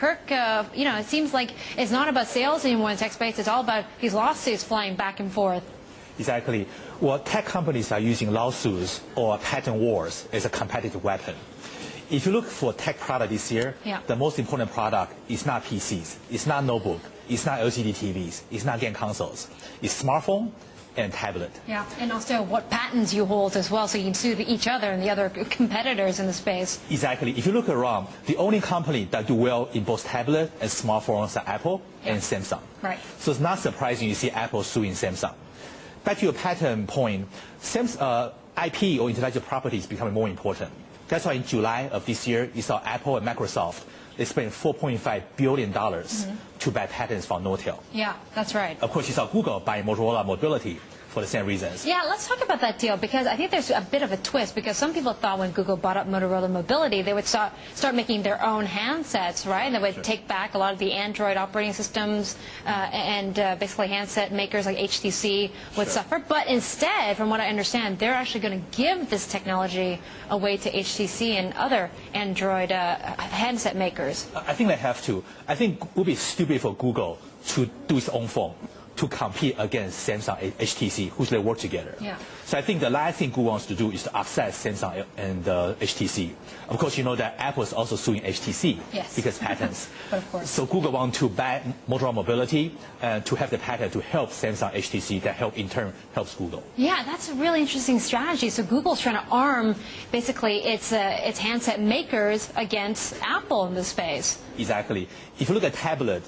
Kirk, it seems like it's not about sales anymore in tech space. It's all about these lawsuits flying back and forth. Exactly. Well, tech companies are using lawsuits or patent wars as a competitive weapon. If you look for tech product this year, the most important product is not PCs, it's not notebook, it's not LCD TVs, it's not game consoles, it's smartphone and tablet. Yeah, and also what patents you hold as well, so you can sue each other and the other competitors in the space. Exactly. If you look around, the only company that do well in both tablet and smartphones are Apple and Samsung. Right. So it's not surprising you see Apple suing Samsung. Back to your patent point, IP or intellectual property is becoming more important. That's why in July of this year, you saw Apple and Microsoft, they spent $4.5 billion to buy patents from Nortel. Yeah, that's right. Of course, you saw Google buying Motorola Mobility for the same reasons. Yeah, let's talk about that deal, because I think there's a bit of a twist, because some people thought when Google bought up Motorola Mobility, they would start making their own handsets, right? They would take back a lot of the Android operating systems and basically handset makers like HTC would suffer. But instead, from what I understand, they're actually going to give this technology away to HTC and other Android handset makers. I think they have to. I think it would be stupid for Google to do its own phone to compete against Samsung and HTC, who they work together. Yeah. So I think the last thing Google wants to do is to upset Samsung and HTC. Of course, you know that Apple is also suing HTC because patents. But of course. So Google wants to buy Motorola Mobility to have the patent to help Samsung, HTC, that in turn helps Google. Yeah, that's a really interesting strategy. So Google's trying to arm basically its handset makers against Apple in this space. Exactly. If you look at tablet,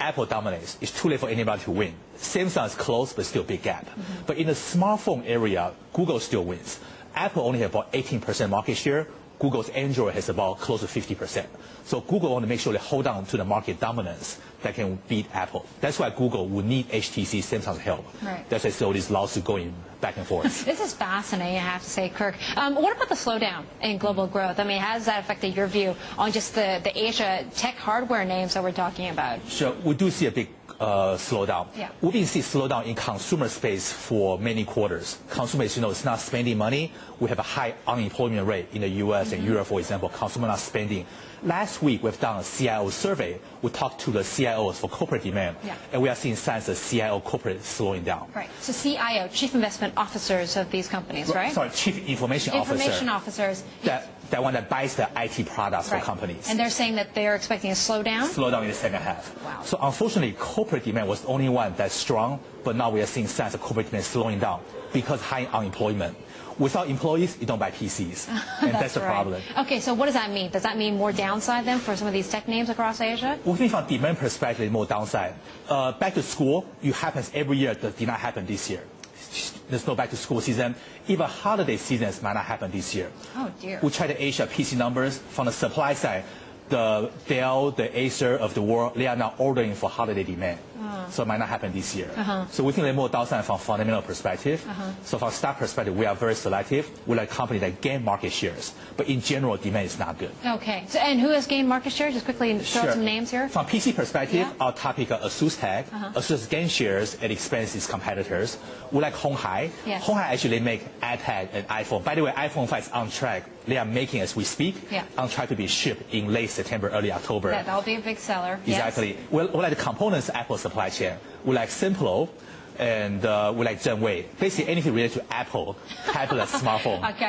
Apple dominates. It's too late for anybody to win. Samsung is close, but still a big gap. But in the smartphone area, Google still wins. Apple only has about 18% market share. Google's Android has about close to 50%. So Google wants to make sure they hold on to the market dominance that can beat Apple. That's why Google would need HTC, Samsung's help. Right. That's why I saw this lawsuit going back and forth. This is fascinating, I have to say, Kirk. What about the slowdown in global growth? I mean, how has that affected your view on just the Asia tech hardware names that we're talking about? Sure. We do see a big slowdown. Yeah. We've been seeing slowdown in consumer space for many quarters. Consumers, it's not spending money. We have a high unemployment rate in the U.S. and Europe, for example. Consumers not spending. Last week, we've done a CIO survey. We talked to the CIOs for corporate demand, and we are seeing signs of CIO corporate slowing down. Right. So CIO, Chief Investment Officers of these companies, right? Sorry, Chief Information Officer. Information Officers. That one that buys the IT products for companies. And they're saying that they're expecting a slowdown? Slowdown in the second half. Wow. So unfortunately, corporate demand was the only one that's strong, but now we are seeing signs of corporate demand slowing down because high unemployment. Without employees, you don't buy PCs, and that's the problem. Okay, so what does that mean? Does that mean more downside then for some of these tech names across Asia? We think from demand perspective, more downside. Back to school, it happens every year, that did not happen this year. There's no back to school season. Even holiday seasons might not happen this year. Oh dear. We try the Asia PC numbers from the supply side. The Dell, the Acer of the world, they are now ordering for holiday demand. So it might not happen this year. So we think they're more downside from fundamental perspective. So from stock perspective, we are very selective. We like companies that gain market shares. But in general, demand is not good. Okay. So, and who has gained market share? Just quickly throw out some names here. From PC perspective, our topic is Asustek. Asus gain shares at expense of its competitors. We like Honghai. Honghai actually make iPad and iPhone. By the way, iPhone 5 is on track. They are making as we speak. On track to be shipped in late September, early October. That'll be a big seller. Exactly. We like the components Apple supply chain. We like Simplo, and we like Cheng Uei. Basically anything related to Apple, tablet, smartphone. Okay.